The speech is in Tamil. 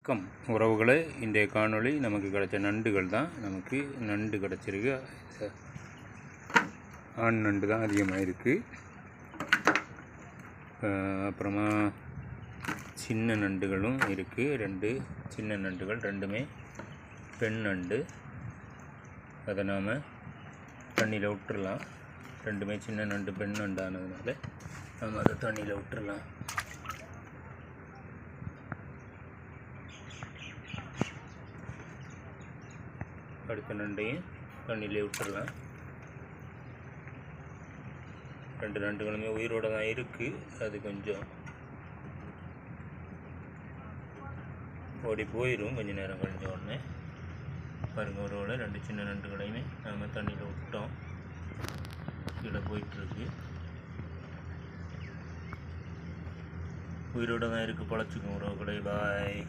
வணக்கம் உறவுகளே, இன்றைய காணொளி நமக்கு கிடைச்ச நண்டுகள் தான். நமக்கு நண்டு கிடச்சிருக்கு. ஆண் நண்டு தான் அதிகமாக இருக்குது. அப்புறமா சின்ன நண்டுகளும் இருக்குது. 2 சின்ன நண்டுகள், ரெண்டுமே பெண் நண்டு. அதை நாம் தண்ணியில் விட்டுறலாம். ரெண்டுமே சின்ன நண்டு பெண் நண்டு ஆனதுனால நாம் அதை தண்ணியில் விட்டுறலாம். அடுத்த நண்டையும் தண்ணியிலே விட்டுடலாம். 2 நண்டுகளுமே உயிரோடு தான் இருக்குது. அது கொஞ்சம் ஓடி போயிடும் கொஞ்சம் நேரம் கழிஞ்ச உடனே. பாருங்கள், ஒருவேளை 2 சின்ன நண்டுகளையுமே நாம் தண்ணியில் விட்டோம். கீழே போயிட்டுருக்கு. உயிரோடு தான் இருக்குது. பழச்சிக்கும் உறவுகளை. பாய்.